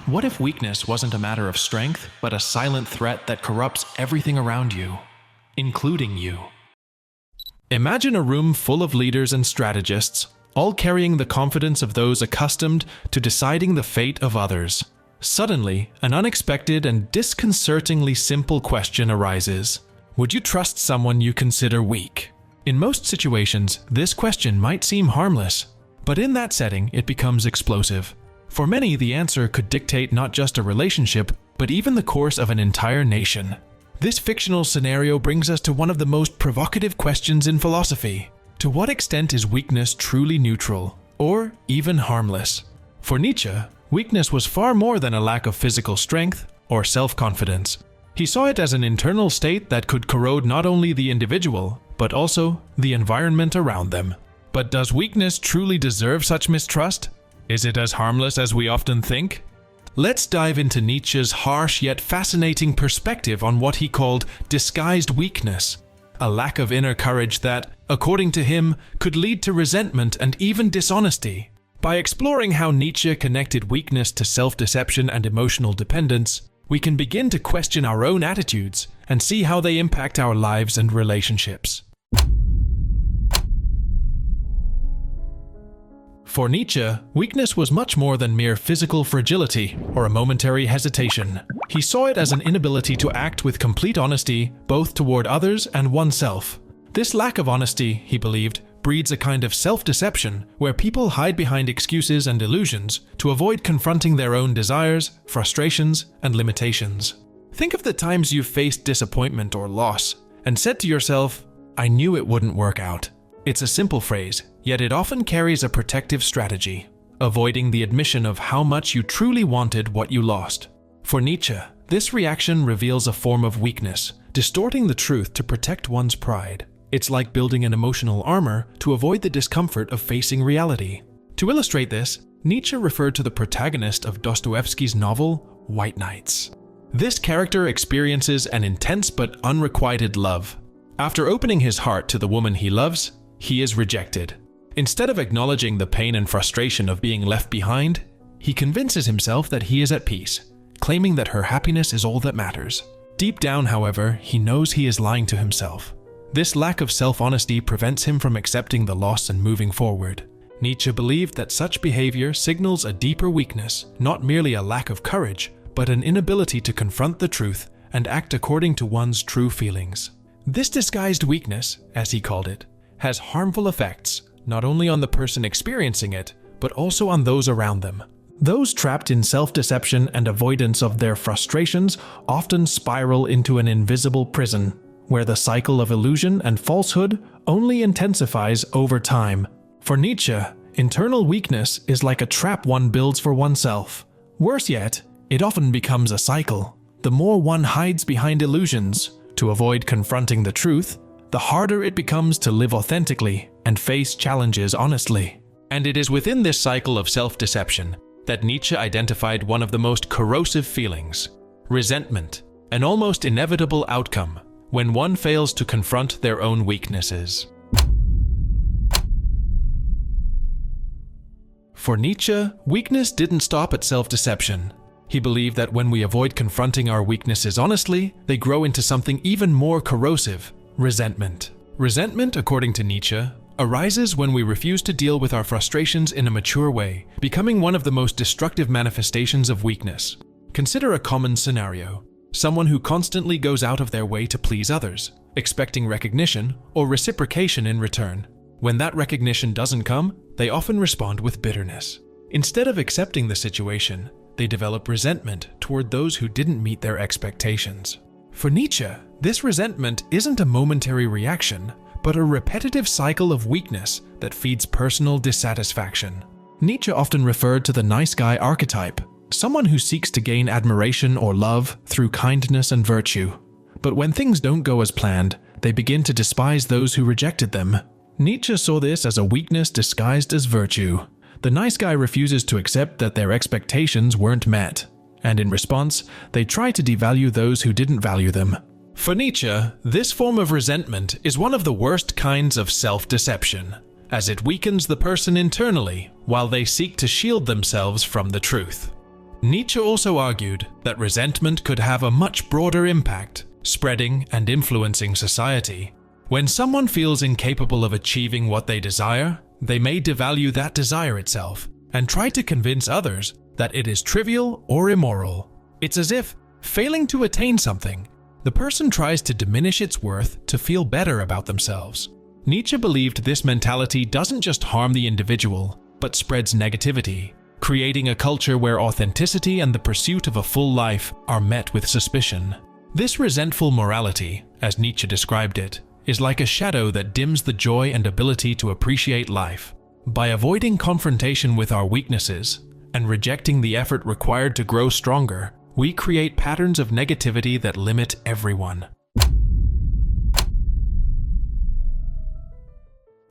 What if weakness wasn't a matter of strength, but a silent threat that corrupts everything around you, including you? Imagine a room full of leaders and strategists, all carrying the confidence of those accustomed to deciding the fate of others. Suddenly, an unexpected and disconcertingly simple question arises. Would you trust someone you consider weak? In most situations, this question might seem harmless, but in that setting, it becomes explosive. For many, the answer could dictate not just a relationship, but even the course of an entire nation. This fictional scenario brings us to one of the most provocative questions in philosophy. To what extent is weakness truly neutral, or even harmless? For Nietzsche, weakness was far more than a lack of physical strength or self-confidence. He saw it as an internal state that could corrode not only the individual, but also the environment around them. But does weakness truly deserve such mistrust? Is it as harmless as we often think? Let's dive into Nietzsche's harsh yet fascinating perspective on what he called disguised weakness, a lack of inner courage that, according to him, could lead to resentment and even dishonesty. By exploring how Nietzsche connected weakness to self-deception and emotional dependence, we can begin to question our own attitudes and see how they impact our lives and relationships. For Nietzsche, weakness was much more than mere physical fragility or a momentary hesitation. He saw it as an inability to act with complete honesty, both toward others and oneself. This lack of honesty, he believed, breeds a kind of self-deception where people hide behind excuses and illusions to avoid confronting their own desires, frustrations, and limitations. Think of the times you've faced disappointment or loss and said to yourself, "I knew it wouldn't work out." It's a simple phrase, yet it often carries a protective strategy, avoiding the admission of how much you truly wanted what you lost. For Nietzsche, this reaction reveals a form of weakness, distorting the truth to protect one's pride. It's like building an emotional armor to avoid the discomfort of facing reality. To illustrate this, Nietzsche referred to the protagonist of Dostoevsky's novel, White Nights. This character experiences an intense but unrequited love. After opening his heart to the woman he loves, he is rejected. Instead of acknowledging the pain and frustration of being left behind, he convinces himself that he is at peace, claiming that her happiness is all that matters. Deep down, however, he knows he is lying to himself. This lack of self-honesty prevents him from accepting the loss and moving forward. Nietzsche believed that such behavior signals a deeper weakness, not merely a lack of courage, but an inability to confront the truth and act according to one's true feelings. This disguised weakness, as he called it, has harmful effects, not only on the person experiencing it, but also on those around them. Those trapped in self-deception and avoidance of their frustrations often spiral into an invisible prison, where the cycle of illusion and falsehood only intensifies over time. For Nietzsche, internal weakness is like a trap one builds for oneself. Worse yet, it often becomes a cycle. The more one hides behind illusions to avoid confronting the truth, the harder it becomes to live authentically and face challenges honestly. And it is within this cycle of self-deception that Nietzsche identified one of the most corrosive feelings: resentment, an almost inevitable outcome when one fails to confront their own weaknesses. For Nietzsche, weakness didn't stop at self-deception. He believed that when we avoid confronting our weaknesses honestly, they grow into something even more corrosive: resentment. Resentment, according to Nietzsche, arises when we refuse to deal with our frustrations in a mature way, becoming one of the most destructive manifestations of weakness. Consider a common scenario: someone who constantly goes out of their way to please others, expecting recognition or reciprocation in return. When that recognition doesn't come, they often respond with bitterness. Instead of accepting the situation, they develop resentment toward those who didn't meet their expectations. For Nietzsche, this resentment isn't a momentary reaction, but a repetitive cycle of weakness that feeds personal dissatisfaction. Nietzsche often referred to the nice guy archetype, someone who seeks to gain admiration or love through kindness and virtue. But when things don't go as planned, they begin to despise those who rejected them. Nietzsche saw this as a weakness disguised as virtue. The nice guy refuses to accept that their expectations weren't met, and in response, they try to devalue those who didn't value them. For Nietzsche, this form of resentment is one of the worst kinds of self-deception, as it weakens the person internally while they seek to shield themselves from the truth. Nietzsche also argued that resentment could have a much broader impact, spreading and influencing society. When someone feels incapable of achieving what they desire, they may devalue that desire itself and try to convince others that it is trivial or immoral. It's as if, failing to attain something, the person tries to diminish its worth to feel better about themselves. Nietzsche believed this mentality doesn't just harm the individual, but spreads negativity, creating a culture where authenticity and the pursuit of a full life are met with suspicion. This resentful morality, as Nietzsche described it, is like a shadow that dims the joy and ability to appreciate life. By avoiding confrontation with our weaknesses and rejecting the effort required to grow stronger, we create patterns of negativity that limit everyone.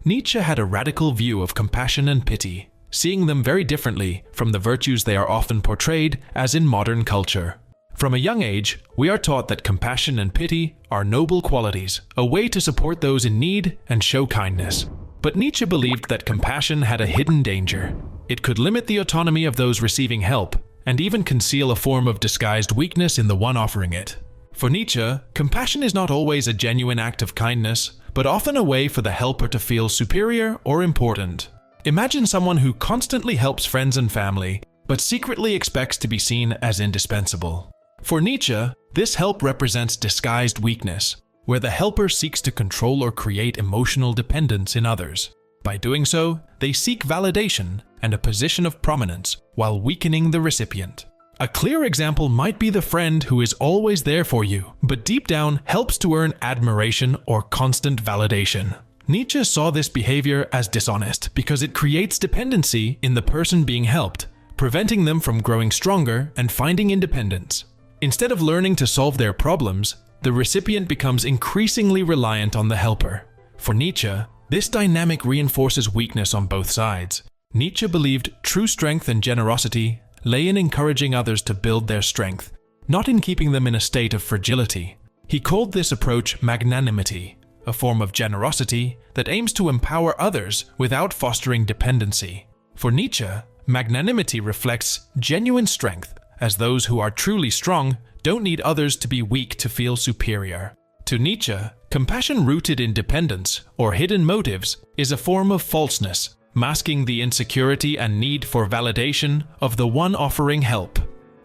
Nietzsche had a radical view of compassion and pity, seeing them very differently from the virtues they are often portrayed as in modern culture. From a young age, we are taught that compassion and pity are noble qualities, a way to support those in need and show kindness. But Nietzsche believed that compassion had a hidden danger. It could limit the autonomy of those receiving help, and even conceal a form of disguised weakness in the one offering it. For Nietzsche, compassion is not always a genuine act of kindness, but often a way for the helper to feel superior or important. Imagine someone who constantly helps friends and family, but secretly expects to be seen as indispensable. For Nietzsche, this help represents disguised weakness, where the helper seeks to control or create emotional dependence in others. By doing so, they seek validation and a position of prominence while weakening the recipient. A clear example might be the friend who is always there for you, but deep down helps to earn admiration or constant validation. Nietzsche saw this behavior as dishonest because it creates dependency in the person being helped, preventing them from growing stronger and finding independence. Instead of learning to solve their problems, the recipient becomes increasingly reliant on the helper. For Nietzsche, this dynamic reinforces weakness on both sides. Nietzsche believed true strength and generosity lay in encouraging others to build their strength, not in keeping them in a state of fragility. He called this approach magnanimity, a form of generosity that aims to empower others without fostering dependency. For Nietzsche, magnanimity reflects genuine strength, as those who are truly strong don't need others to be weak to feel superior. To Nietzsche, compassion rooted in dependence or hidden motives is a form of falseness, masking the insecurity and need for validation of the one offering help.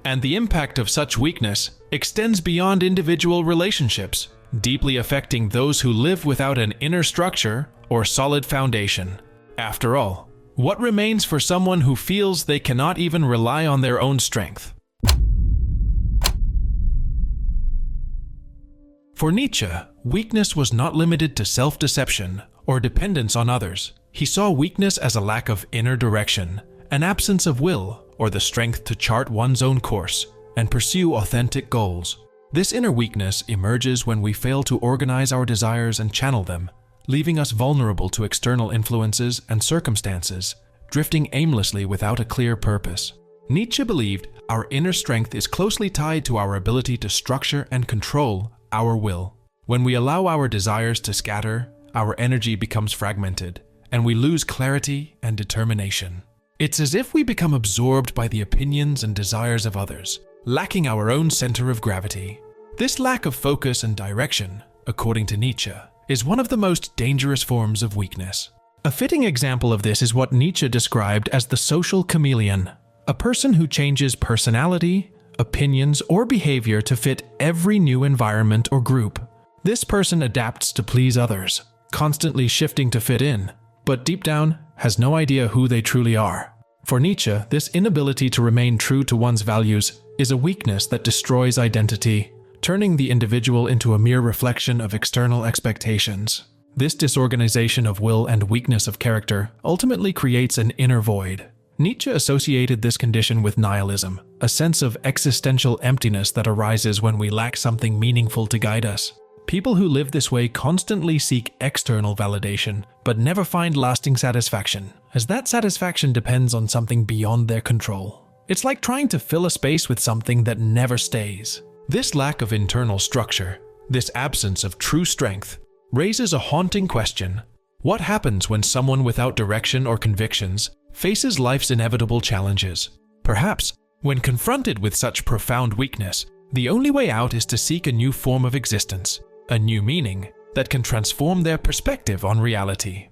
And the impact of such weakness extends beyond individual relationships, deeply affecting those who live without an inner structure or solid foundation. After all, what remains for someone who feels they cannot even rely on their own strength? For Nietzsche, weakness was not limited to self-deception or dependence on others. He saw weakness as a lack of inner direction, an absence of will, or the strength to chart one's own course and pursue authentic goals. This inner weakness emerges when we fail to organize our desires and channel them, leaving us vulnerable to external influences and circumstances, drifting aimlessly without a clear purpose. Nietzsche believed our inner strength is closely tied to our ability to structure and control our will. When we allow our desires to scatter, our energy becomes fragmented, and we lose clarity and determination. It's as if we become absorbed by the opinions and desires of others, lacking our own center of gravity. This lack of focus and direction, according to Nietzsche, is one of the most dangerous forms of weakness. A fitting example of this is what Nietzsche described as the social chameleon, a person who changes personality, opinions, or behavior to fit every new environment or group. This person adapts to please others, constantly shifting to fit in, but deep down has no idea who they truly are. For Nietzsche, this inability to remain true to one's values is a weakness that destroys identity, turning the individual into a mere reflection of external expectations. This disorganization of will and weakness of character ultimately creates an inner void. Nietzsche associated this condition with nihilism, a sense of existential emptiness that arises when we lack something meaningful to guide us. People who live this way constantly seek external validation, but never find lasting satisfaction, as that satisfaction depends on something beyond their control. It's like trying to fill a space with something that never stays. This lack of internal structure, this absence of true strength, raises a haunting question. What happens when someone without direction or convictions faces life's inevitable challenges? Perhaps When confronted with such profound weakness, the only way out is to seek a new form of existence, a new meaning that can transform their perspective on reality.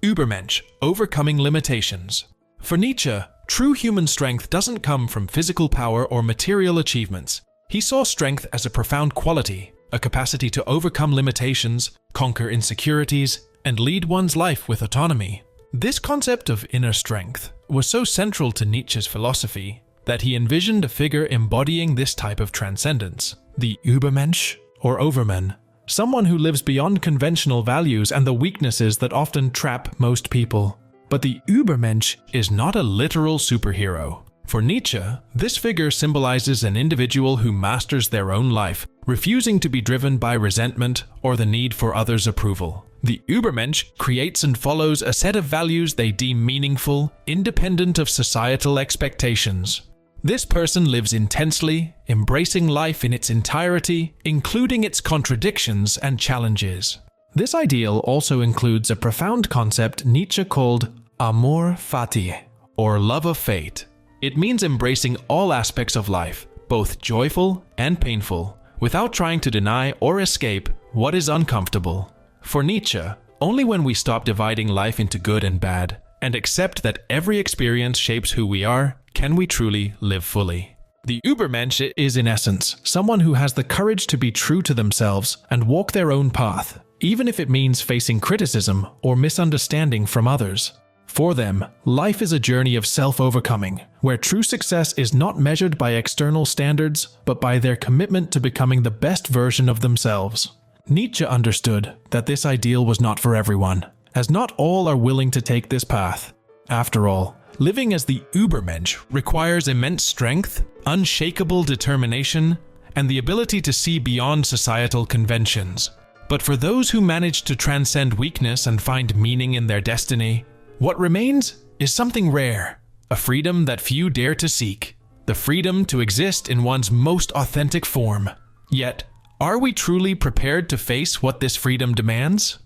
Übermensch, overcoming limitations. For Nietzsche, true human strength doesn't come from physical power or material achievements. He saw strength as a profound quality, a capacity to overcome limitations, conquer insecurities, and lead one's life with autonomy. This concept of inner strength was so central to Nietzsche's philosophy that he envisioned a figure embodying this type of transcendence, the Übermensch, or Overman, someone who lives beyond conventional values and the weaknesses that often trap most people. But the Übermensch is not a literal superhero. For Nietzsche, this figure symbolizes an individual who masters their own life, refusing to be driven by resentment or the need for others' approval. The Übermensch creates and follows a set of values they deem meaningful, independent of societal expectations. This person lives intensely, embracing life in its entirety, including its contradictions and challenges. This ideal also includes a profound concept Nietzsche called amor fati, or love of fate. It means embracing all aspects of life, both joyful and painful, without trying to deny or escape what is uncomfortable. For Nietzsche, only when we stop dividing life into good and bad and accept that every experience shapes who we are, can we truly live fully. The Übermensch is in essence someone who has the courage to be true to themselves and walk their own path, even if it means facing criticism or misunderstanding from others. For them, life is a journey of self-overcoming, where true success is not measured by external standards, but by their commitment to becoming the best version of themselves. Nietzsche understood that this ideal was not for everyone, as not all are willing to take this path. After all, living as the Übermensch requires immense strength, unshakable determination, and the ability to see beyond societal conventions. But for those who manage to transcend weakness and find meaning in their destiny, what remains is something rare, a freedom that few dare to seek, the freedom to exist in one's most authentic form. Yet, are we truly prepared to face what this freedom demands?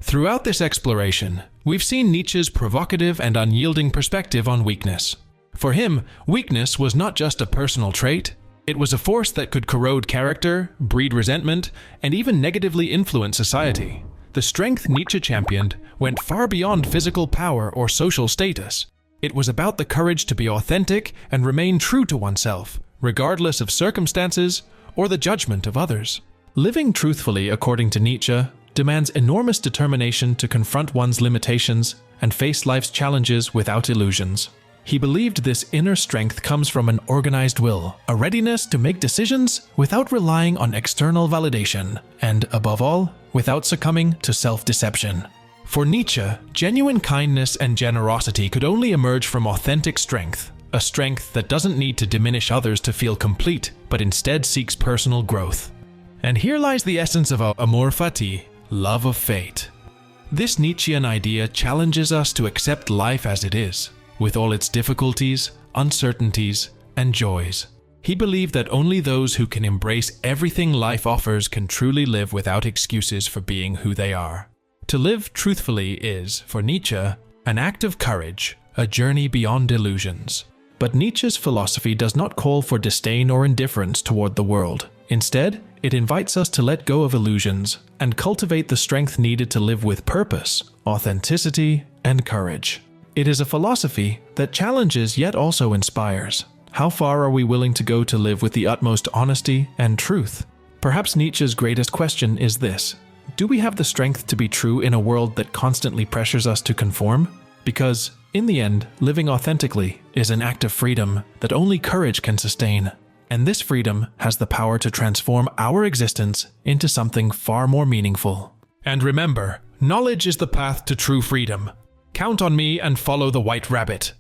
Throughout this exploration, we've seen Nietzsche's provocative and unyielding perspective on weakness. For him, weakness was not just a personal trait, it was a force that could corrode character, breed resentment, and even negatively influence society. The strength Nietzsche championed went far beyond physical power or social status. It was about the courage to be authentic and remain true to oneself, regardless of circumstances or the judgment of others. Living truthfully, according to Nietzsche, demands enormous determination to confront one's limitations and face life's challenges without illusions. He believed this inner strength comes from an organized will, a readiness to make decisions without relying on external validation, and, above all, without succumbing to self-deception. For Nietzsche, genuine kindness and generosity could only emerge from authentic strength, a strength that doesn't need to diminish others to feel complete, but instead seeks personal growth. And here lies the essence of amor fati, love of fate. This Nietzschean idea challenges us to accept life as it is, with all its difficulties, uncertainties, and joys. He believed that only those who can embrace everything life offers can truly live without excuses for being who they are. To live truthfully is, for Nietzsche, an act of courage, a journey beyond illusions. But Nietzsche's philosophy does not call for disdain or indifference toward the world. Instead, it invites us to let go of illusions and cultivate the strength needed to live with purpose, authenticity, and courage. It is a philosophy that challenges yet also inspires. How far are we willing to go to live with the utmost honesty and truth? Perhaps Nietzsche's greatest question is this: do we have the strength to be true in a world that constantly pressures us to conform? Because, in the end, living authentically is an act of freedom that only courage can sustain. And this freedom has the power to transform our existence into something far more meaningful. And remember, knowledge is the path to true freedom. Count on me and follow the White Rabbit.